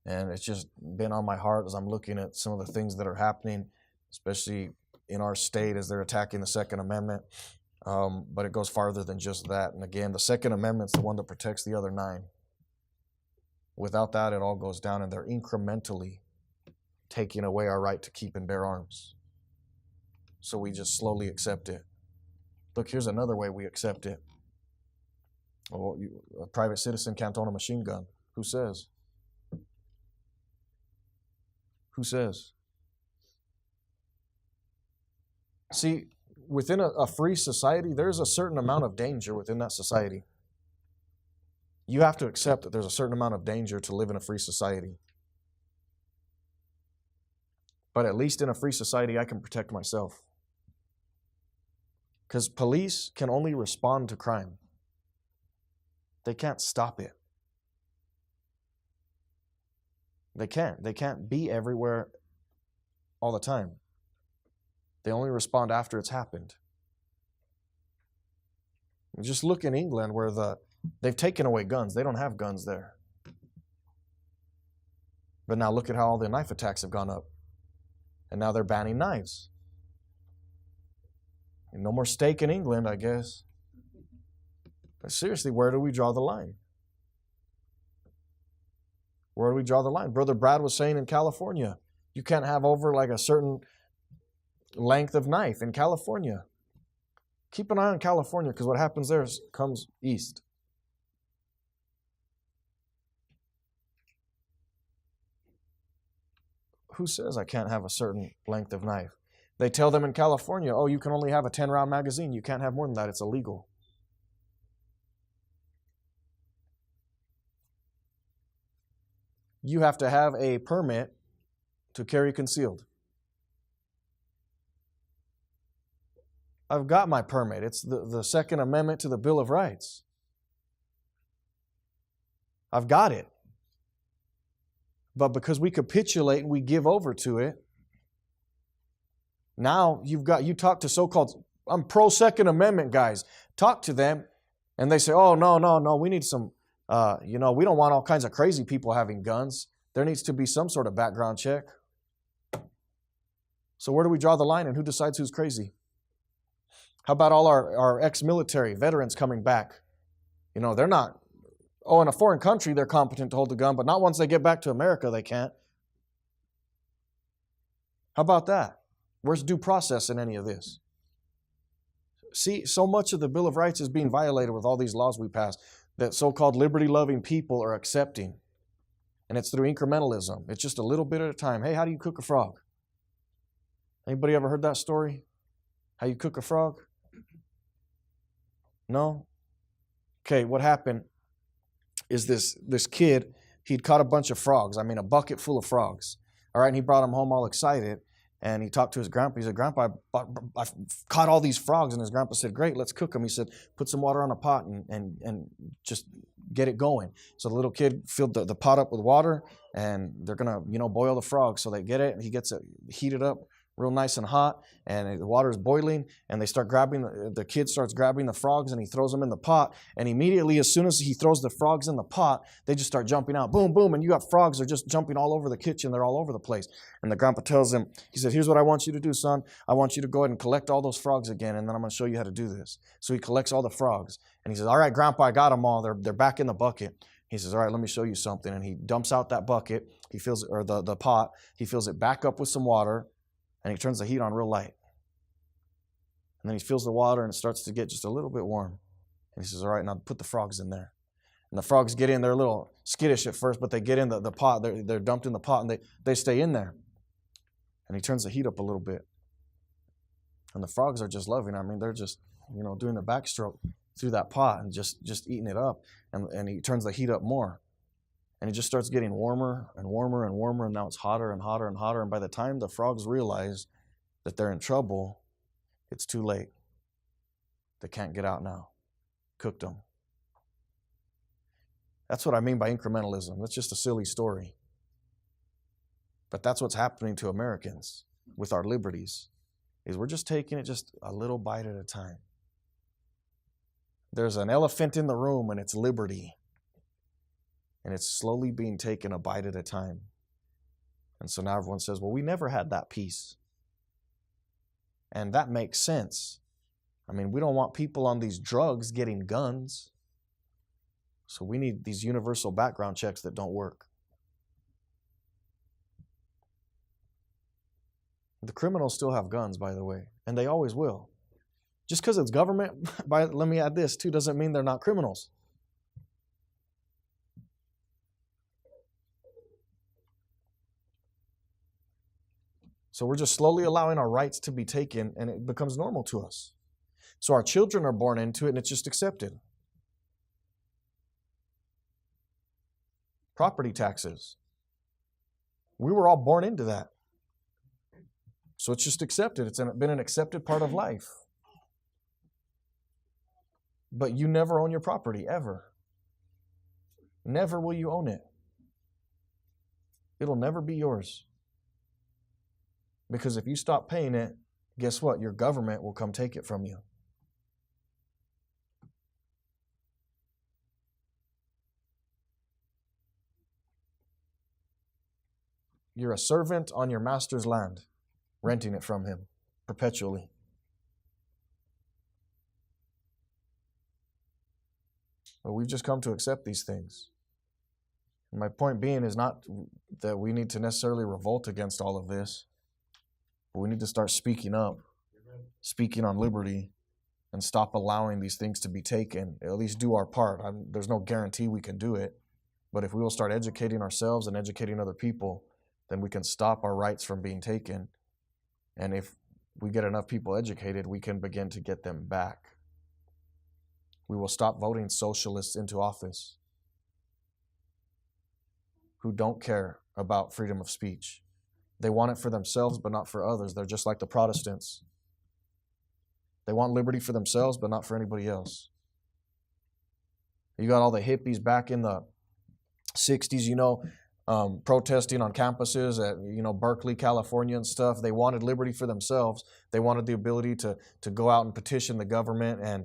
and it's just been on my heart as I'm looking at some of the things that are happening, especially in our state as they're attacking the Second Amendment. But it goes farther than just that. And again, the Second Amendment's the one that protects the other 9. Without that, it all goes down, and they're incrementally taking away our right to keep and bear arms. So we just slowly accept it. Look, here's another way we accept it. Oh, a private citizen can't own a machine gun. Who says? Who says? See, within a free society, there's a certain amount of danger within that society. You have to accept that there's a certain amount of danger to live in a free society. But at least in a free society, I can protect myself. Because police can only respond to crime. They can't stop it. They can't. They can't be everywhere all the time. They only respond after it's happened. Just look in England where they've taken away guns. They don't have guns there. But now look at how all the knife attacks have gone up. And now they're banning knives. And no more steak in England, I guess. Seriously, where do we draw the line? Where do we draw the line? Brother Brad was saying in California, you can't have over like a certain length of knife in California. Keep an eye on California, because what happens there comes east. Who says I can't have a certain length of knife? They tell them in California, oh, you can only have a 10-round magazine. You can't have more than that. It's illegal. You have to have a permit to carry concealed. I've got my permit. It's the Second Amendment to the Bill of Rights. I've got it. But because we capitulate and we give over to it, now you talk to so-called, I'm pro-Second Amendment guys. Talk to them and they say, oh, no, we need some, we don't want all kinds of crazy people having guns. There needs to be some sort of background check. So where do we draw the line, and who decides who's crazy? How about all our ex-military veterans coming back? They're not, in a foreign country they're competent to hold a gun, but not once they get back to America they can't. How about that? Where's due process in any of this? See, so much of the Bill of Rights is being violated with all these laws we pass that so-called liberty-loving people are accepting. And it's through incrementalism. It's just a little bit at a time. Hey, how do you cook a frog? Anybody ever heard that story? How you cook a frog? No? Okay, what happened is this kid, he'd caught a bunch of frogs. A bucket full of frogs. All right, and he brought them home all excited. And he talked to his grandpa. He said, Grandpa, I caught all these frogs. And his grandpa said, great, let's cook them. He said, put some water on a pot and just get it going. So the little kid filled the pot up with water, and they're going to, boil the frogs. So they get it, and he gets it heated up real nice and hot, and the water is boiling, and the kid starts grabbing the frogs, and he throws them in the pot, and immediately, as soon as he throws the frogs in the pot, they just start jumping out. Boom, boom, and you got frogs. They're just jumping all over the kitchen. They're all over the place. And the grandpa tells him, he said, here's what I want you to do, son. I want you to go ahead and collect all those frogs again, and then I'm going to show you how to do this. So he collects all the frogs, and he says, all right, Grandpa, I got them all. They're back in the bucket. He says, all right, let me show you something. And he dumps out that bucket. He fills it, or the pot. He fills it back up with some water, and he turns the heat on real light. And then he fills the water, and it starts to get just a little bit warm. And he says, all right, now put the frogs in there. And the frogs get in. They're a little skittish at first, but they get in the pot. They're dumped in the pot, and they stay in there. And he turns the heat up a little bit. And the frogs are just loving it. They're just, doing the backstroke through that pot and just eating it up. And he turns the heat up more. And it just starts getting warmer and warmer and warmer, and now it's hotter and hotter and hotter. And by the time the frogs realize that they're in trouble, it's too late. They can't get out now. Cooked them. That's what I mean by incrementalism. That's just a silly story. But that's what's happening to Americans with our liberties, is we're just taking it just a little bite at a time. There's an elephant in the room, and it's liberty. And it's slowly being taken a bite at a time. And so now everyone says, well, we never had that peace. And that makes sense. We don't want people on these drugs getting guns. So we need these universal background checks that don't work. The criminals still have guns, by the way, and they always will. Just because it's government, let me add this too, doesn't mean they're not criminals. So we're just slowly allowing our rights to be taken, and it becomes normal to us. So our children are born into it, and it's just accepted. Property taxes. We were all born into that. So it's just accepted. It's been an accepted part of life. But you never own your property, ever. Never will you own it. It'll never be yours. Because if you stop paying it, guess what? Your government will come take it from you. You're a servant on your master's land, renting it from him perpetually. But we've just come to accept these things. And my point being is not that we need to necessarily revolt against all of this, but we need to start speaking up, speaking on liberty, and stop allowing these things to be taken. At least do our part. There's no guarantee we can do it, but if we will start educating ourselves and educating other people, then we can stop our rights from being taken. And if we get enough people educated, we can begin to get them back. We will stop voting socialists into office who don't care about freedom of speech. They want it for themselves, but not for others. They're just like the Protestants. They want liberty for themselves, but not for anybody else. You got all the hippies back in the 60s, protesting on campuses at, Berkeley, California and stuff. They wanted liberty for themselves. They wanted the ability to go out and petition the government and,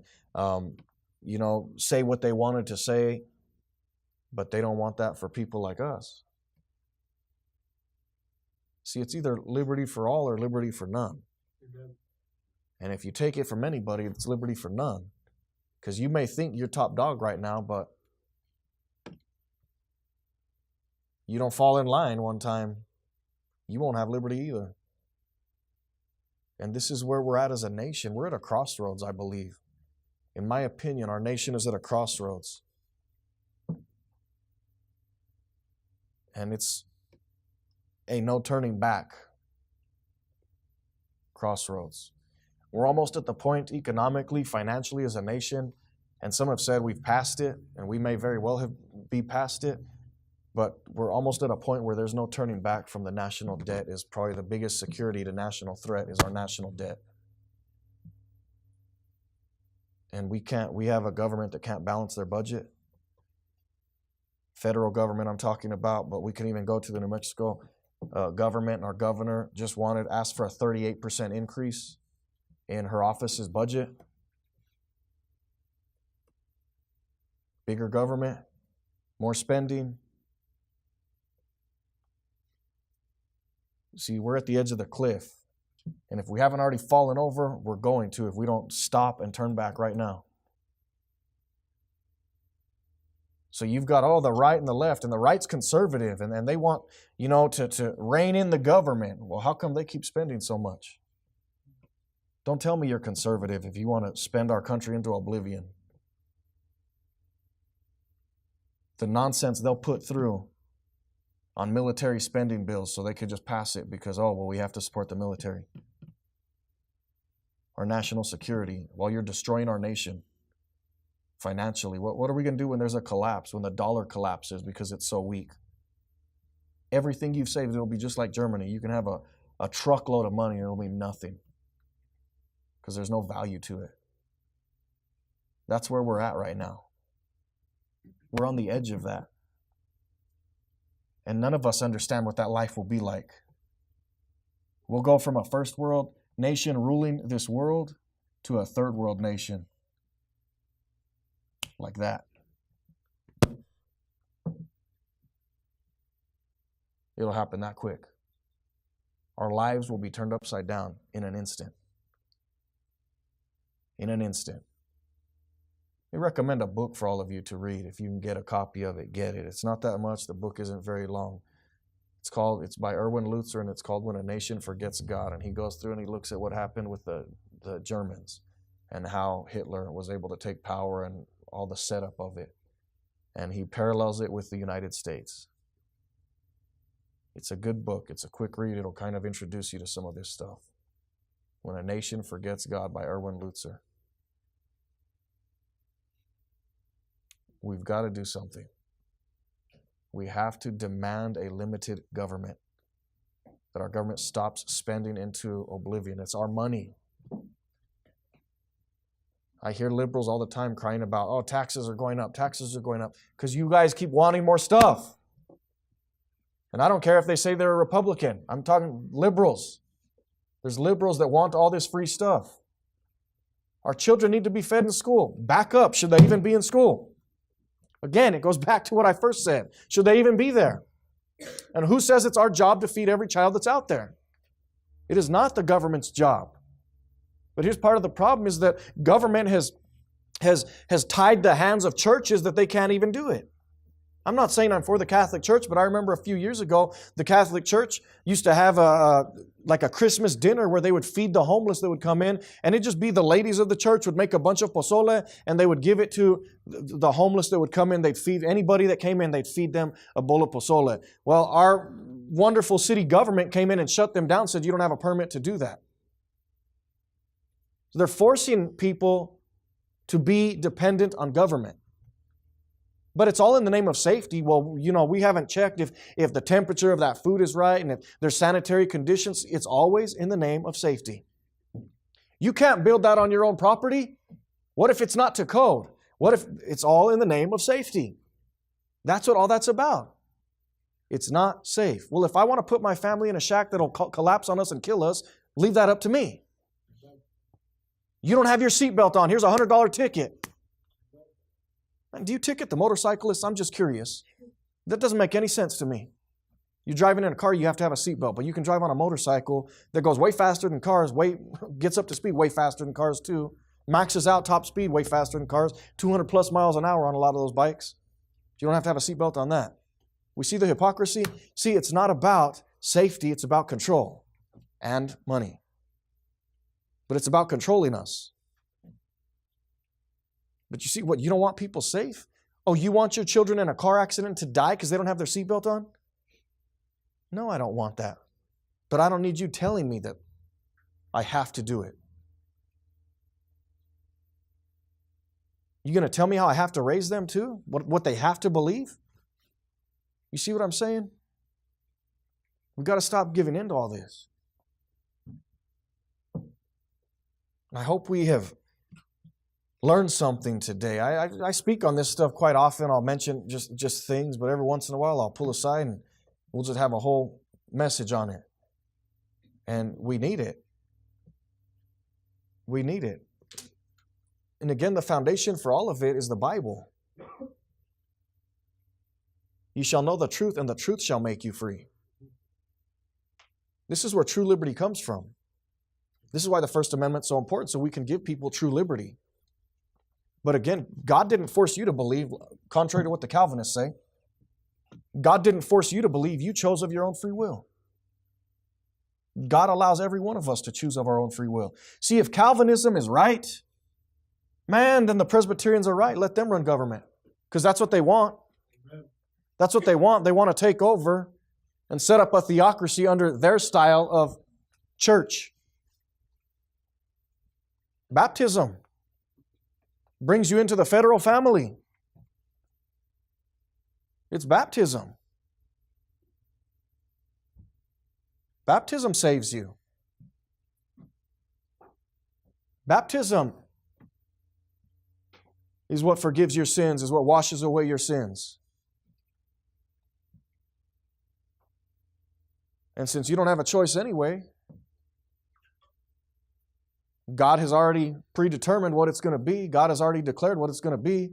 say what they wanted to say, but they don't want that for people like us. See, it's either liberty for all or liberty for none. Amen. And if you take it from anybody, it's liberty for none. Because you may think you're top dog right now, but you don't fall in line one time, you won't have liberty either. And this is where we're at as a nation. We're at a crossroads, I believe. In my opinion, our nation is at a crossroads. And it's a no turning back crossroads. We're almost at the point economically, financially as a nation, and some have said we've passed it, and we may very well be past it, but we're almost at a point where there's no turning back from the national debt. Is probably the biggest security to national threat is our national debt. And we have a government that can't balance their budget. Federal government I'm talking about, but we can even go to the New Mexico government, and our governor just asked for a 38% increase in her office's budget. Bigger government, more spending. See, we're at the edge of the cliff. And if we haven't already fallen over, we're going to if we don't stop and turn back right now. So you've got all the right and the left, and the right's conservative, and they want, to rein in the government. Well, how come they keep spending so much? Don't tell me you're conservative if you want to spend our country into oblivion. The nonsense they'll put through on military spending bills so they could just pass it because, we have to support the military. Our national security, while you're destroying our nation financially. What are we going to do when there's a collapse, when the dollar collapses because it's so weak? Everything you've saved, it'll be just like Germany. You can have a truckload of money and it'll be nothing because there's no value to it. That's where we're at right now. We're on the edge of that. And none of us understand what that life will be like. We'll go from a first world nation ruling this world to a third world nation. Like that. It'll happen that quick. Our lives will be turned upside down in an instant. In an instant. I recommend a book for all of you to read. If you can get a copy of it, get it. It's not that much. The book isn't very long. It's by Erwin Lutzer, and it's called When a Nation Forgets God. And he goes through and he looks at what happened with the Germans and how Hitler was able to take power and all the setup of it. And he parallels it with the United States. It's a good book. It's a quick read. It'll kind of introduce you to some of this stuff. When a Nation Forgets God by Erwin Lutzer. We've got to do something. We have to demand a limited government. That our government stops spending into oblivion. It's our money. I hear liberals all the time crying about, taxes are going up, because you guys keep wanting more stuff. And I don't care if they say they're a Republican. I'm talking liberals. There's liberals that want all this free stuff. Our children need to be fed in school. Back up. Should they even be in school? Again, it goes back to what I first said. Should they even be there? And who says it's our job to feed every child that's out there? It is not the government's job. But here's part of the problem is that government has has tied the hands of churches that they can't even do it. I'm not saying I'm for the Catholic Church, but I remember a few years ago, the Catholic Church used to have like a Christmas dinner where they would feed the homeless that would come in, and it'd just be the ladies of the church would make a bunch of pozole, and they would give it to the homeless that would come in. They'd feed anybody that came in, they'd feed them a bowl of pozole. Well, our wonderful city government came in and shut them down, said you don't have a permit to do that. So they're forcing people to be dependent on government. But it's all in the name of safety. Well, we haven't checked if the temperature of that food is right and if there's sanitary conditions. It's always in the name of safety. You can't build that on your own property. What if it's not to code? What if it's all in the name of safety? That's what all that's about. It's not safe. Well, if I want to put my family in a shack that'll collapse on us and kill us, leave that up to me. You don't have your seatbelt on. Here's a $100 ticket. Do you ticket the motorcyclists? I'm just curious. That doesn't make any sense to me. You're driving in a car, you have to have a seatbelt, but you can drive on a motorcycle that goes way faster than cars, gets up to speed way faster than cars too, maxes out top speed way faster than cars, 200 plus miles an hour on a lot of those bikes. You don't have to have a seatbelt on that. We see the hypocrisy. See, it's not about safety, it's about control and money. But it's about controlling us. But you see what? You don't want people safe? Oh, you want your children in a car accident to die because they don't have their seatbelt on? No, I don't want that. But I don't need you telling me that I have to do it. You going to tell me how I have to raise them too? What they have to believe? You see what I'm saying? We've got to stop giving in to all this. I hope we have learned something today. I speak on this stuff quite often. I'll mention just things, but every once in a while I'll pull aside and we'll just have a whole message on it. And we need it. We need it. And again, the foundation for all of it is the Bible. You shall know the truth, and the truth shall make you free. This is where true liberty comes from. This is why the First Amendment is so important, so we can give people true liberty. But again, God didn't force you to believe, contrary to what the Calvinists say. God didn't force you to believe. You chose of your own free will. God allows every one of us to choose of our own free will. See, if Calvinism is right, man, then the Presbyterians are right. Let them run government. Because that's what they want. That's what they want. They want to take over and set up a theocracy under their style of church. Baptism brings you into the federal family. It's baptism. Baptism saves you. Baptism is what forgives your sins, is what washes away your sins. And since you don't have a choice anyway, God has already predetermined what it's going to be. God has already declared what it's going to be.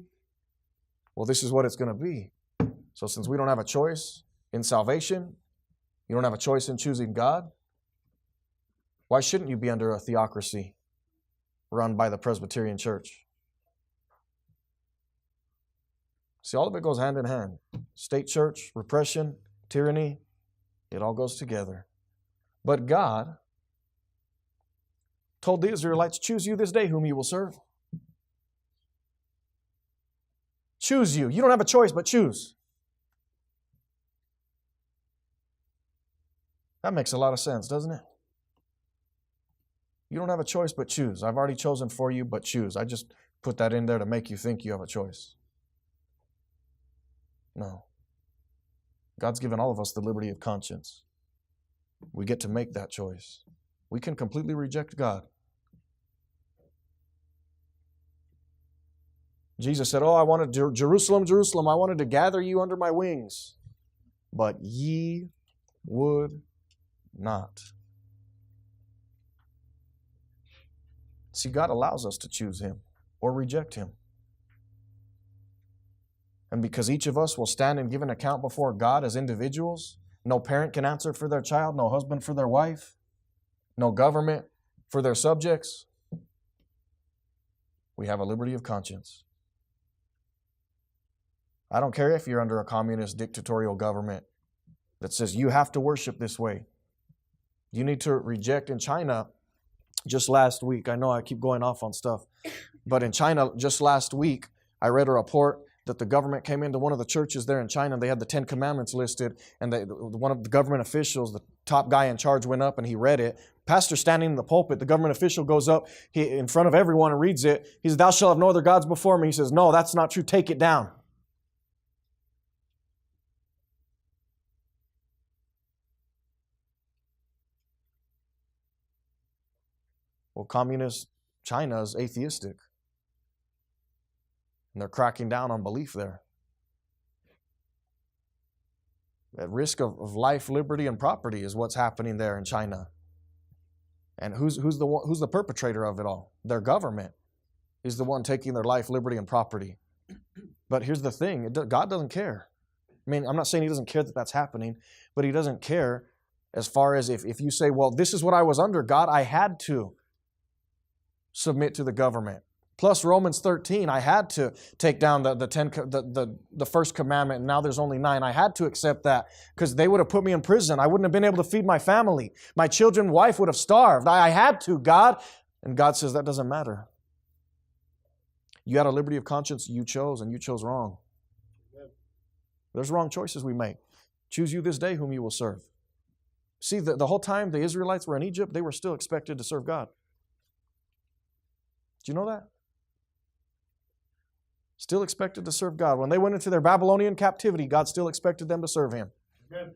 Well, this is what it's going to be. So since we don't have a choice in salvation, you don't have a choice in choosing God, why shouldn't you be under a theocracy run by the Presbyterian Church? See, all of it goes hand in hand. State church, repression, tyranny, it all goes together. But God told the Israelites, choose you this day whom you will serve. Choose you. You don't have a choice, but choose. That makes a lot of sense, doesn't it? You don't have a choice, but choose. I've already chosen for you, but choose. I just put that in there to make you think you have a choice. No. God's given all of us the liberty of conscience. We get to make that choice. We can completely reject God. Jesus said, I wanted Jerusalem, Jerusalem, I wanted to gather you under my wings, but ye would not. See, God allows us to choose Him or reject Him. And because each of us will stand and give an account before God as individuals, no parent can answer for their child, no husband for their wife, no government for their subjects. We have a liberty of conscience. I don't care if you're under a communist dictatorial government that says you have to worship this way. You need to reject. In China, just last week, I know I keep going off on stuff, but in China, just last week, I read a report that the government came into one of the churches there in China, and they had the 10 Commandments listed, and one of the government officials, the top guy in charge, went up and he read it. Pastor standing in the pulpit, the government official goes up in front of everyone and reads it. He says, "Thou shalt have no other gods before me." He says, "No, that's not true. Take it down." Well, communist China is atheistic. And they're cracking down on belief there. At risk of life, liberty, and property is what's happening there in China. And who's the perpetrator of it all? Their government is the one taking their life, liberty, and property. But here's the thing, God doesn't care. I mean, I'm not saying He doesn't care that that's happening, but He doesn't care as far as if you say, well, this is what I was under, God, I had to submit to the government. Plus Romans 13, I had to take down the first commandment, and now there's only 9. I had to accept that because they would have put me in prison. I wouldn't have been able to feed my family. My children, wife would have starved. I had to, God. And God says that doesn't matter. You had a liberty of conscience you chose, and you chose wrong. There's wrong choices we make. Choose you this day whom you will serve. See, the whole time the Israelites were in Egypt, they were still expected to serve God. Do you know that? Still expected to serve God. When they went into their Babylonian captivity, God still expected them to serve Him. Amen.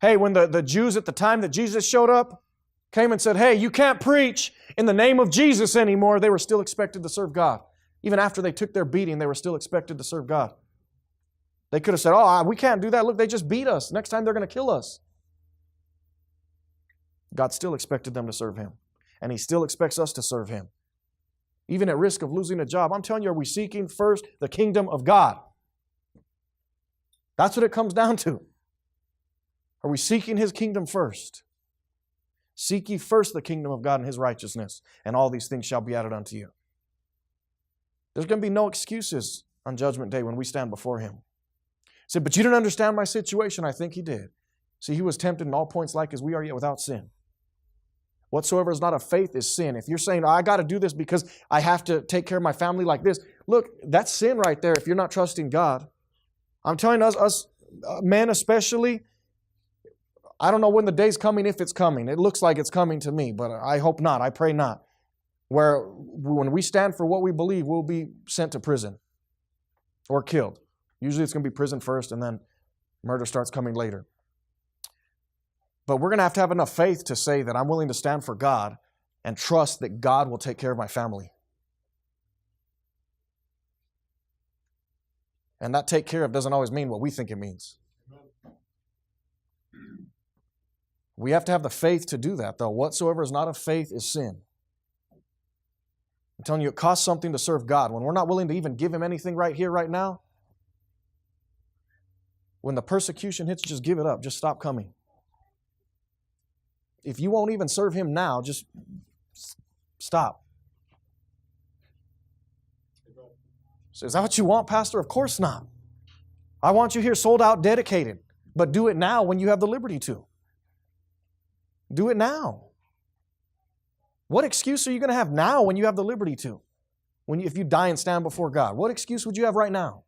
Hey, when the Jews at the time that Jesus showed up came and said, hey, you can't preach in the name of Jesus anymore, they were still expected to serve God. Even after they took their beating, they were still expected to serve God. They could have said, oh, we can't do that. Look, they just beat us. Next time they're going to kill us. God still expected them to serve Him. And He still expects us to serve Him. Even at risk of losing a job. I'm telling you, are we seeking first the kingdom of God? That's what it comes down to. Are we seeking His kingdom first? Seek ye first the kingdom of God and His righteousness, and all these things shall be added unto you. There's going to be no excuses on Judgment Day when we stand before Him. Say, but you didn't understand my situation. I think He did. See, He was tempted in all points like as we are, yet without sin. Whatsoever is not of faith is sin. If you're saying, I got to do this because I have to take care of my family like this, look, that's sin right there if you're not trusting God. I'm telling us men especially, I don't know when the day's coming, if it's coming. It looks like it's coming to me, but I hope not. I pray not. Where when we stand for what we believe, we'll be sent to prison or killed. Usually it's going to be prison first and then murder starts coming later. But we're going to have enough faith to say that I'm willing to stand for God and trust that God will take care of my family. And that take care of doesn't always mean what we think it means. We have to have the faith to do that, though. Whatsoever is not of faith is sin. I'm telling you, it costs something to serve God. When we're not willing to even give Him anything right here, right now, when the persecution hits, just give it up. Just stop coming. If you won't even serve Him now, just stop. So is that what you want, Pastor? Of course not. I want you here sold out, dedicated. But do it now when you have the liberty to. Do it now. What excuse are you going to have now when you have the liberty to? If you die and stand before God, what excuse would you have right now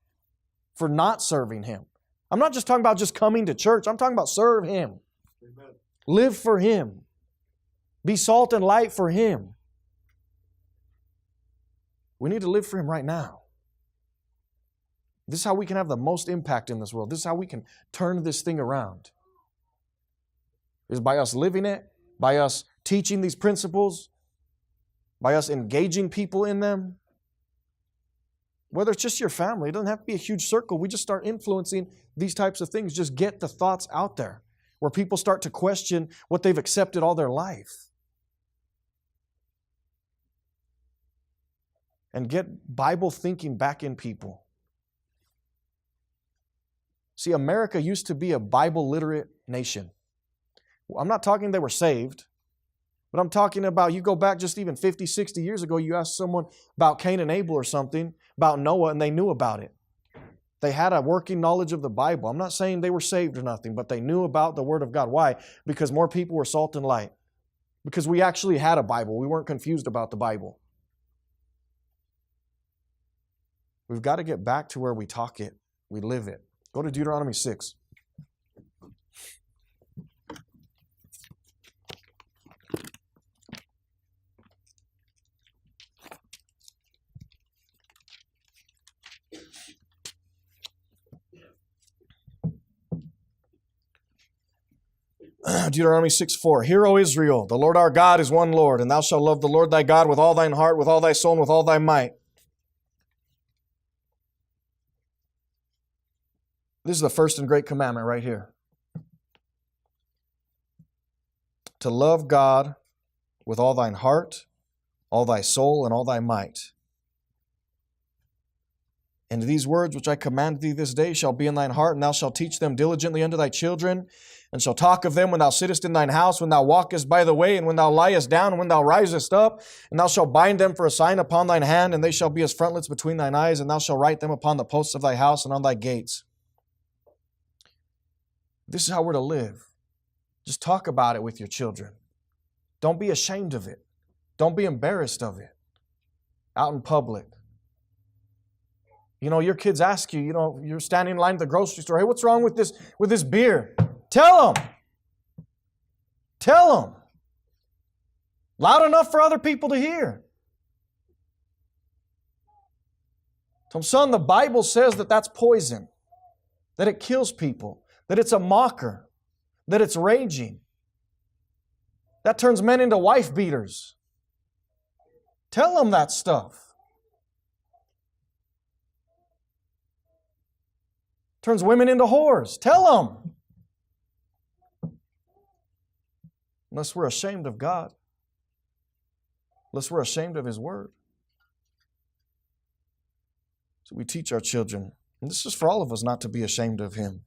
for not serving Him? I'm not just talking about just coming to church. I'm talking about serve Him. Amen. Live for Him. Be salt and light for Him. We need to live for Him right now. This is how we can have the most impact in this world. This is how we can turn this thing around. Is by us living it, by us teaching these principles, by us engaging people in them. Whether it's just your family, it doesn't have to be a huge circle. We just start influencing these types of things. Just get the thoughts out there where people start to question what they've accepted all their life. And get Bible thinking back in people. See, America used to be a Bible literate nation. I'm not talking they were saved. But I'm talking about, you go back just even 50, 60 years ago, you ask someone about Cain and Abel or something, about Noah, and they knew about it. They had a working knowledge of the Bible. I'm not saying they were saved or nothing, but they knew about the Word of God. Why? Because more people were salt and light. Because we actually had a Bible. We weren't confused about the Bible. We've got to get back to where we talk it, we live it. Go to Deuteronomy 6. Deuteronomy 6:4. Hear, O Israel, the Lord our God is one Lord, and thou shalt love the Lord thy God with all thine heart, with all thy soul, and with all thy might. This is the first and great commandment right here. To love God with all thine heart, all thy soul, and all thy might. And these words which I command thee this day shall be in thine heart, and thou shalt teach them diligently unto thy children, and shall talk of them when thou sittest in thine house, when thou walkest by the way, and when thou liest down, and when thou risest up. And thou shalt bind them for a sign upon thine hand, and they shall be as frontlets between thine eyes, and thou shalt write them upon the posts of thy house and on thy gates. This is how we're to live. Just talk about it with your children. Don't be ashamed of it. Don't be embarrassed of it out in public. You know, your kids ask you, you're standing in line at the grocery store, hey, what's wrong with this beer? Tell them. Tell them. Loud enough for other people to hear. Tell them, son, the Bible says that that's poison, that it kills people, that it's a mocker, that it's raging, that turns men into wife beaters. Tell them that stuff. Turns women into whores. Tell them. Unless we're ashamed of God. Unless we're ashamed of His Word. So we teach our children, and this is for all of us, not to be ashamed of Him.